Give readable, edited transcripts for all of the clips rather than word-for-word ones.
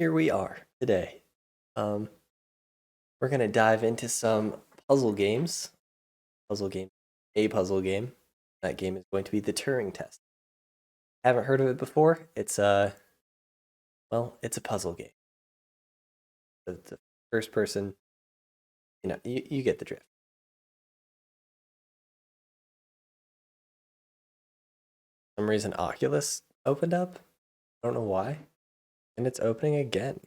Here we are today. Um, we're gonna dive into some puzzle games. Puzzle game, a puzzle game. That game is going to be the Turing Test. Haven't heard of it before? It's a puzzle game. The first person, you get the drift. For some reason, Oculus opened up. I don't know why, and it's opening again.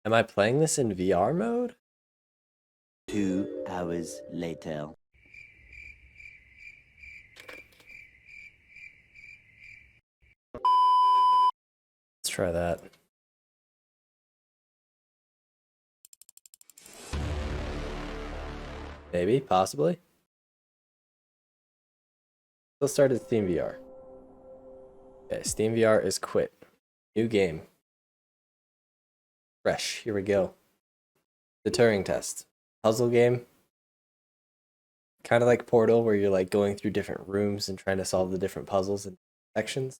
Am I playing this in VR mode? 2 hours later. Let's try that. Maybe, possibly. Let's start at Steam VR. Okay, Steam VR is quit. New game. Fresh. Here we go. The Turing Test. Puzzle game. Kind of like Portal, where you're like going through different rooms and trying to solve the different puzzles and sections.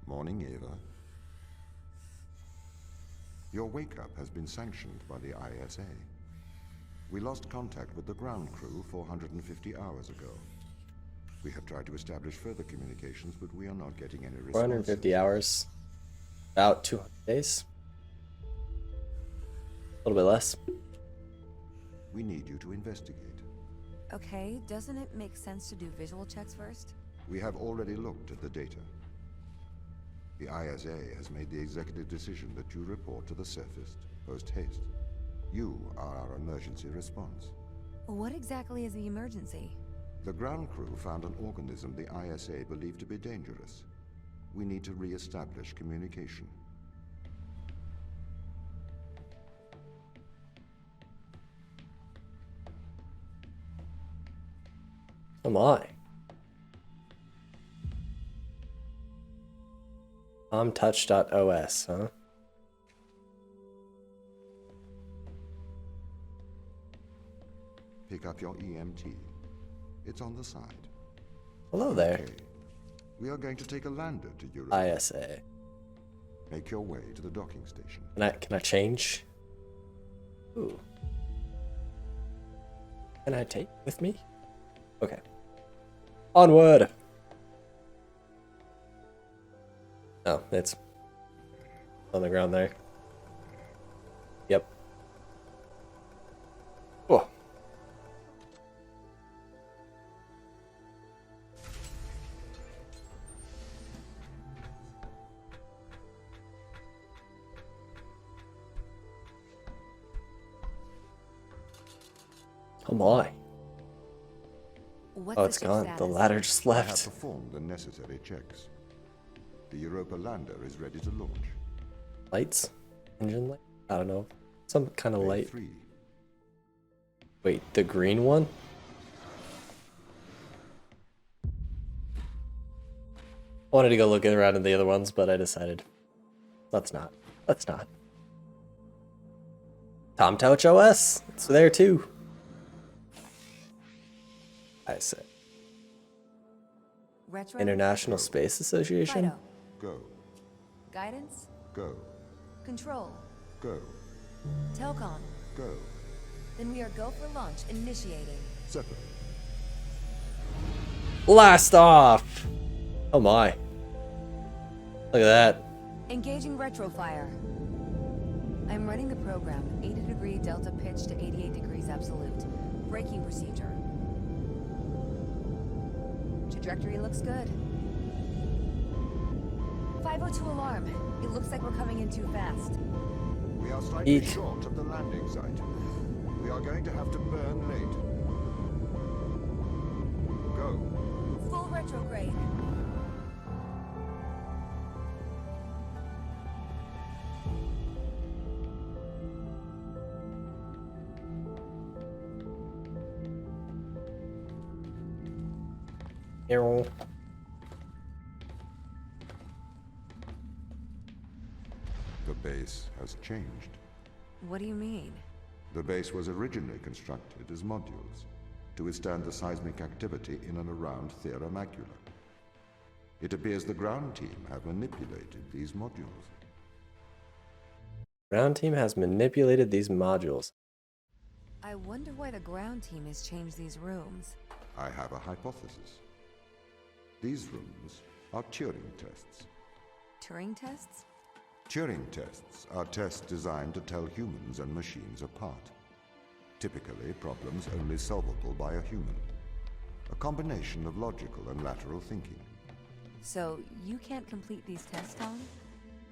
Morning, Eva. Your wake-up has been sanctioned by the ISA. We lost contact with the ground crew 450 hours ago. We have tried to establish further communications, but we are not getting any response. 450 hours. About 200 days. A little bit less. We need you to investigate. Okay, doesn't it make sense to do visual checks first? We have already looked at the data. The ISA has made the executive decision that you report to the surface post-haste. You are our emergency response. What exactly is the emergency? The ground crew found an organism the ISA believed to be dangerous. We need to re-establish communication. Oh my. Touch.os, huh? Pick up your EMT. It's on the side. Hello there. Okay. We are going to take a lander to Europe. ISA. Make your way to the docking station. Can I change? Ooh. Can I take with me? Okay. Onward. Oh, it's on the ground there. Yep. Oh. Oh my. What's Oh, the it's ship gone. status? The ladder just I have left. performed the necessary checks. The Europa lander is ready to launch. Lights? Engine light? I don't know. Some kind of Bay light. 3. Wait, the green one? I wanted to go look around in the other ones, but I decided let's not. Let's not. Touch OS. It's there too. I said. Retro? International Space Association? Fido. Go. Guidance? Go. Control? Go. Telcom? Go. Then we are go for launch initiating. Zeppelin. Blast off! Oh my. Look at that. Engaging retrofire. I'm running the program. 80-degree delta pitch to 88 degrees absolute. Braking procedure. Trajectory looks good. 502 alarm. It looks like we're coming in too fast. We are slightly Eat. short of the landing site. We are going to have to burn late. Go. Full retrograde. Arrow. base has changed. What do you mean? The base was originally constructed as modules to withstand the seismic activity in and around Thera Macula. It appears the ground team have manipulated these modules. Ground team has manipulated these modules. I wonder why the ground team has changed these rooms. I have a hypothesis. These rooms are Turing tests. Turing tests? Turing tests are tests designed to tell humans and machines apart. Typically, problems only solvable by a human. A combination of logical and lateral thinking. So, you can't complete these tests, Tom?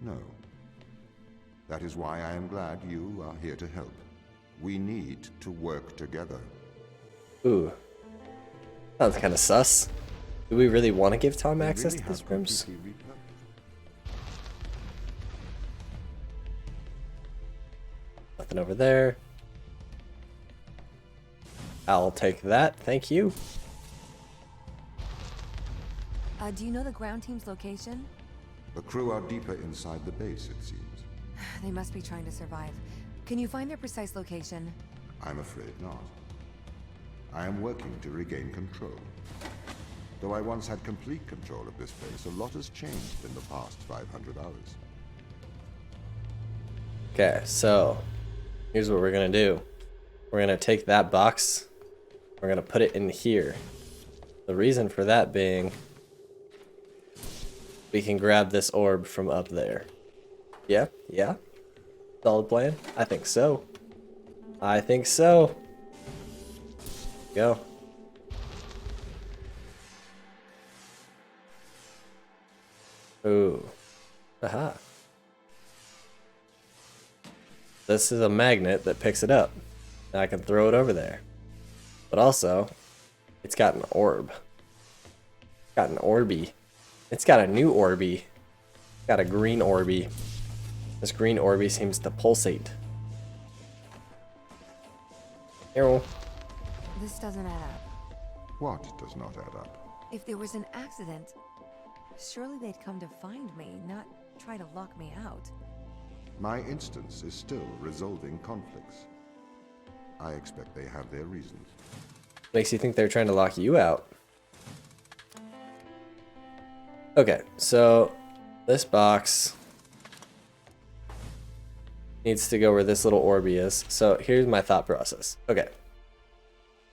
No. That is why I am glad you are here to help. We need to work together. Ooh. Sounds kind of sus. Do we really want to give Tom We access really to these have rooms? completely repurposed. Nothing over there. I'll take that, thank you. Do you know the ground team's location? The crew are deeper inside the base, it seems. They must be trying to survive. Can you find their precise location? I'm afraid not. I am working to regain control. Though I once had complete control of this base, a lot has changed in the past 500 hours. Okay, so here's what we're gonna do. We're gonna take that box, we're gonna put it in here. The reason for that being, we can grab this orb from up there. Yeah, yeah. Solid plan? I think so. I think so. Go. Ooh. Aha. This is a magnet that picks it up. And I can throw it over there. But also, it's got an orb. It's got an orby. It's got a new orby. It's got a green orby. This green orby seems to pulsate. Arrow. This doesn't add up. What does not add up? If there was an accident, surely they'd come to find me, not try to lock me out. My instance is still resolving conflicts. I expect they have their reasons. Makes you think they're trying to lock you out. Okay, so this box needs to go where this little orby is. So here's my thought process. Okay.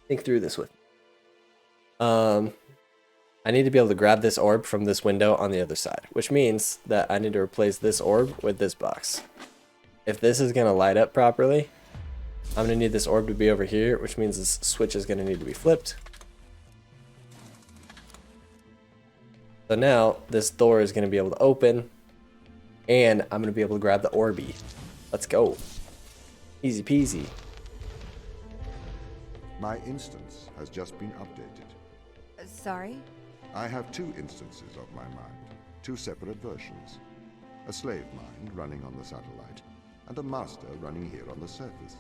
Think through this with me. I need to be able to grab this orb from this window on the other side, which means that I need to replace this orb with this box. If this is going to light up properly, I'm going to need this orb to be over here, which means this switch is going to need to be flipped. So now this door is going to be able to open, and I'm going to be able to grab the orby. Let's go. Easy peasy. My instance has just been updated. Sorry? I have two instances of my mind, two separate versions. A slave mind running on the satellite, and a master running here on the surface.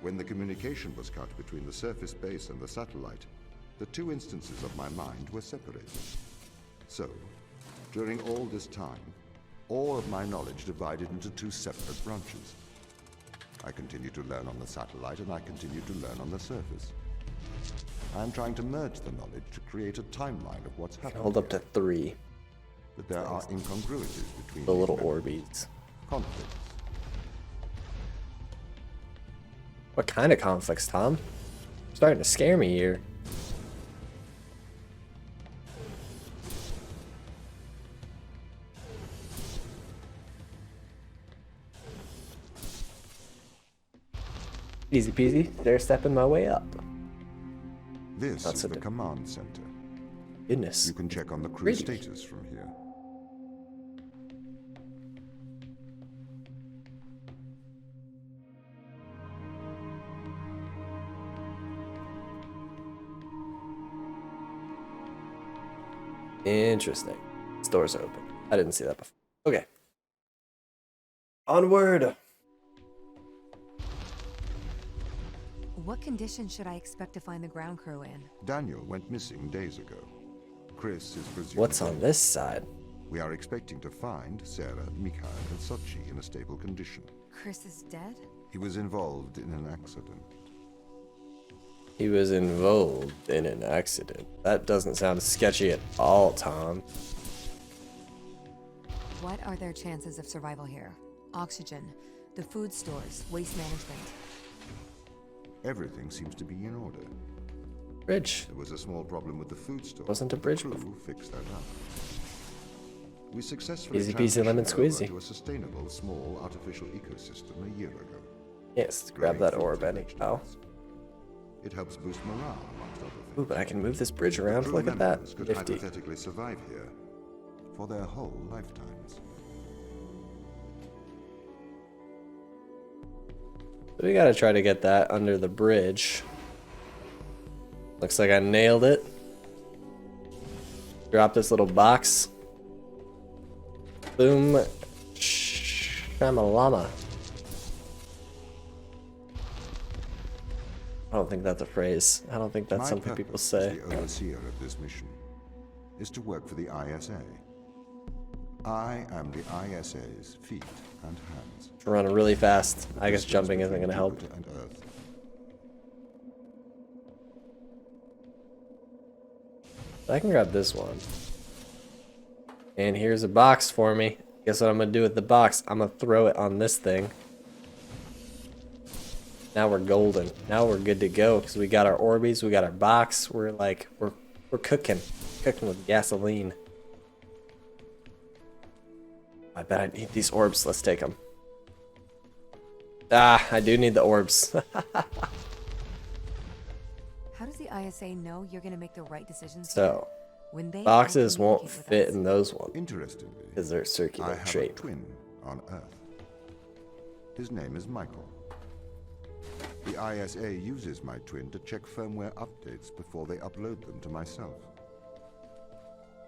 When the communication was cut between the surface base and the satellite, the two instances of my mind were separated. So, during all this time, all of my knowledge divided into two separate branches. I continue to learn on the satellite, and I continue to learn on the surface. I am trying to merge the knowledge to create a timeline of what's happening. Hold up to here. 3. But there are incongruities between The these little memories. orbies. Conflicts. What kind of conflicts, Tom? You're starting to scare me here. Easy peasy, they're stepping my way up. This That's is a the bit- command center. Goodness. You can check on the crew Pretty. status from here. Interesting. This door's open. I didn't see that before. Okay. Onward! What condition should I expect to find the ground crew in? Daniel went missing days ago. Chris is presumed What's on this side? We are expecting to find Sarah, Mikhail, and Sochi in a stable condition. Chris is dead? He was involved in an accident. He was involved in an accident. That doesn't sound sketchy at all, Tom. What are their chances of survival here? Oxygen, the food stores, waste management. Everything seems to be in order. Bridge. There was a small problem with the food store. Wasn't a bridge The before. crew fixed that up. We successfully Easy peasy lemon transitioned over squeezy. to a sustainable small artificial ecosystem a year ago. Yes, grab that orb anyhow. It helps boost morale, amongst other things. Ooh, but I can move this bridge The around. crew Look at that. members could Nifty. hypothetically survive here for their whole lifetimes. So we gotta try to get that under the bridge. Looks like I nailed it. Drop this little box. Boom. Shamalama. I don't think that's a phrase. I don't think that's My something people purpose say. as the overseer of this mission is to work for the ISA. I am the ISA's feet and hands. Running really fast. I guess Distance jumping isn't between gonna help. Jupiter and Earth. I can grab this one. And here's a box for me. Guess what I'm gonna do with the box? I'm gonna throw it on this thing. Now we're golden. Now we're good to go because we got our Orbeez, we got our box. We're like we're cooking with gasoline. I bet I need these orbs. Let's take them. Ah, I do need the orbs. How does the ISA know you're gonna make the right decisions So when they boxes don't won't communicate with fit us? in those ones Interestingly, because they're I circular have a shape. twin on Earth. His name is Michael. The ISA uses my twin to check firmware updates before they upload them to myself.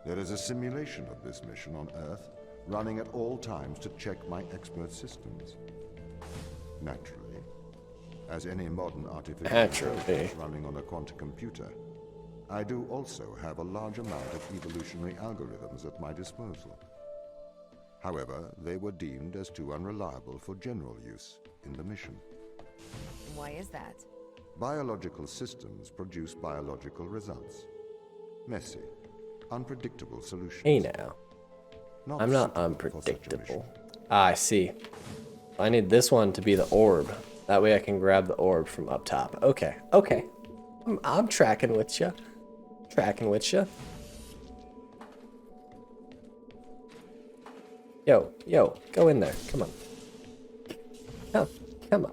There is a simulation of this mission on Earth, running at all times to check my expert systems. Naturally, as any modern artificial intelligence Naturally. running on a quantum computer, I do also have a large amount of evolutionary algorithms at my disposal. However, they were deemed as too unreliable for general use in the mission. Why is that? Biological systems produce biological results. Messy, unpredictable solutions. Hey now. I'm not suitable for such a unpredictable. mission. Ah, I see. I need this one to be the orb. That way I can grab the orb from up top. Okay, okay. I'm tracking with you. Tracking with you. Yo, go in there. Come on. Come on.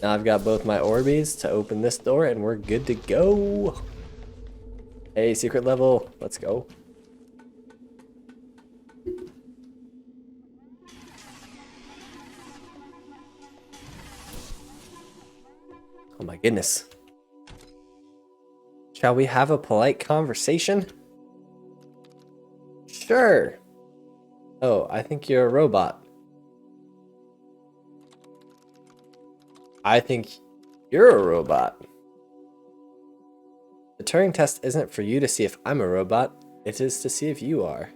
Now I've got both my Orbeez to open this door and we're good to go. Hey, secret level. Let's go. Oh my goodness. Shall we have a polite conversation? Sure. Oh, I think you're a robot. I think you're a robot. The Turing test isn't for you to see if I'm a robot. It is to see if you are.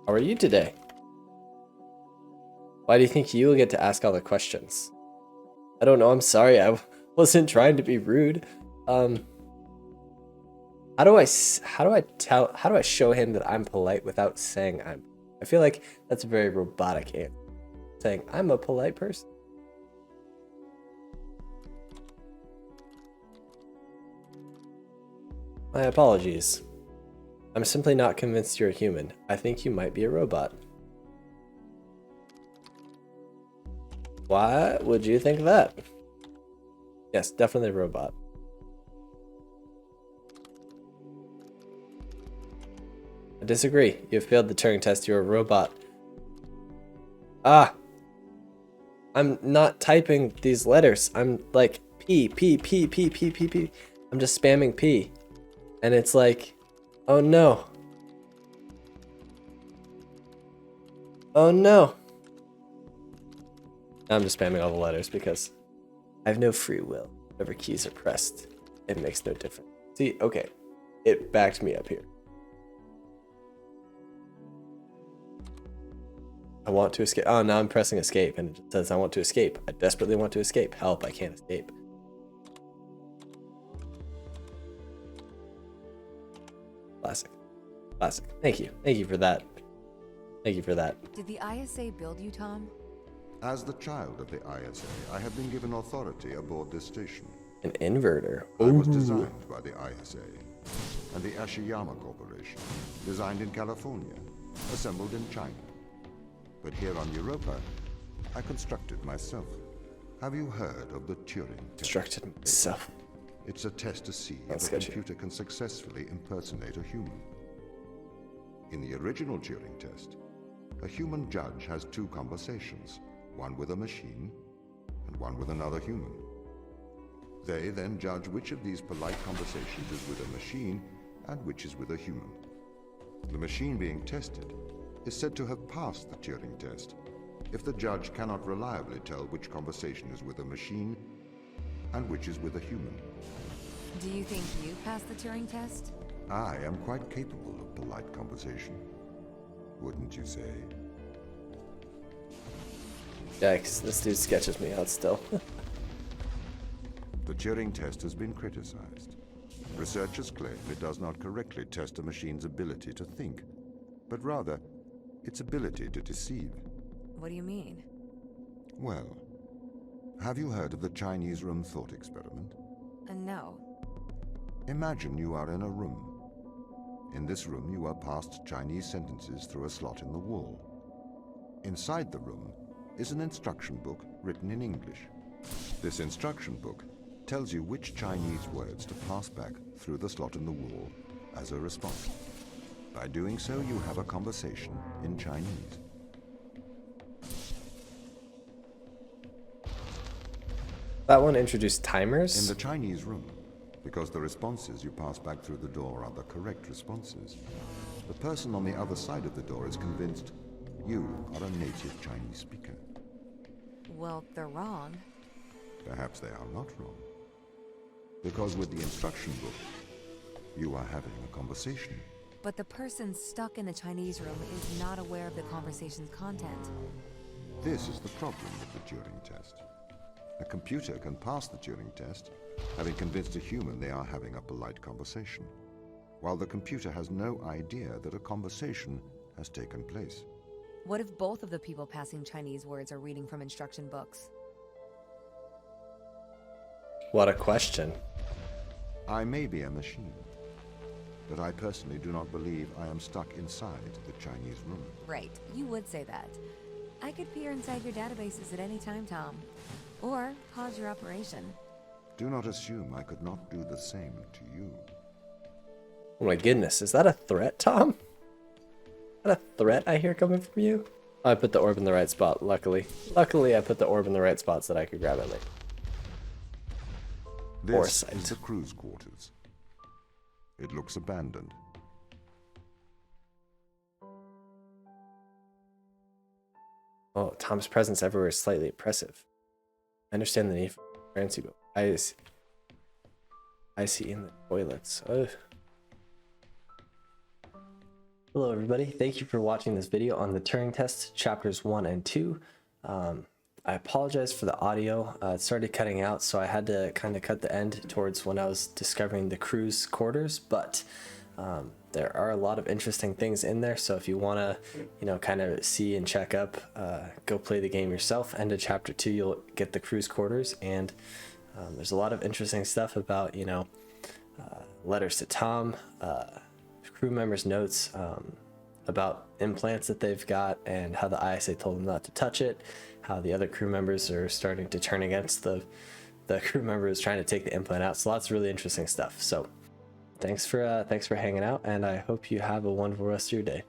How are you today? Why do you think you will get to ask all the questions? I don't know. I'm sorry. I wasn't trying to be rude. How do I show him that I'm polite without saying I'm? I feel like that's a very robotic answer. Saying I'm a polite person. My apologies. I'm simply not convinced you're a human. I think you might be a robot. Why would you think that? Yes, definitely a robot. I disagree. You have failed the Turing test. You're a robot. Ah! I'm not typing these letters. I'm like P. I'm just spamming P. And it's like, oh no. Oh no. I'm just spamming all the letters because I have no free will. Whatever keys are pressed, it makes no difference. See, okay. It backed me up here. I want to escape. Oh, now I'm pressing escape and it says I want to escape. I desperately want to escape. Help, I can't escape. Classic. Classic. Thank you. Thank you for that. Thank you for that. Did the ISA build you, Tom? As the child of the ISA, I have been given authority aboard this station. An inverter. I was Ooh. designed by the ISA and the Ashiyama Corporation, designed in California, assembled in China. But here on Europa, I constructed myself. Have you heard of the Turing Test? Constructed myself. It's a test to see That's if a sketchy. computer can successfully impersonate a human. In the original Turing Test, a human judge has two conversations, one with a machine and one with another human. They then judge which of these polite conversations is with a machine and which is with a human. The machine being tested is said to have passed the Turing Test if the judge cannot reliably tell which conversation is with a machine and which is with a human. Do you think you passed the Turing test? I am quite capable of polite conversation, wouldn't you say? Yikes, this dude sketches me out still. The Turing test has been criticized. Researchers claim it does not correctly test a machine's ability to think, but rather its ability to deceive. What do you mean? Well, have you heard of the Chinese room thought experiment? No. Imagine you are in a room. In this room, you are passed Chinese sentences through a slot in the wall. Inside the room is an instruction book written in English. This instruction book tells you which Chinese words to pass back through the slot in the wall as a response. By doing so, you have a conversation in Chinese. That one introduced In timers. the Chinese room, because the responses you pass back through the door are the correct responses, the person on the other side of the door is convinced you are a native Chinese speaker. Well, they're wrong. Perhaps they are not wrong. Because with the instruction book, you are having a conversation. But the person stuck in the Chinese room is not aware of the conversation's content. This is the problem with the Turing test. A computer can pass the Turing test, having convinced a human they are having a polite conversation, while the computer has no idea that a conversation has taken place. What if both of the people passing Chinese words are reading from instruction books? What a question. I may be a machine, but I personally do not believe I am stuck inside the Chinese room. Right, you would say that. I could peer inside your databases at any time, Tom. Or pause your operation. Do not assume I could not do the same to you. Oh my goodness, is that a threat, Tom? Is that a threat I hear coming from you? I put the orb in the right spot, luckily. Luckily, I put the orb in the right spot so that I could grab it later. This Foresight. is the crew's quarters. It looks abandoned. Oh, Tom's presence everywhere is slightly oppressive. I understand the need for transparency, but I see in the toilets. Ugh. Hello everybody, thank you for watching this video on the Turing Test, chapters 1 and 2. I apologize for the audio, it started cutting out, so I had to kind of cut the end towards when I was discovering the crew's quarters, but there are a lot of interesting things in there, so if you want to, kind of see and check up, go play the game yourself. End of chapter 2, you'll get the crew's quarters, and there's a lot of interesting stuff about, letters to Tom, crew members' notes about implants that they've got and how the ISA told them not to touch it, how the other crew members are starting to turn against the crew members trying to take the implant out. So lots of really interesting stuff. So thanks for hanging out, and I hope you have a wonderful rest of your day.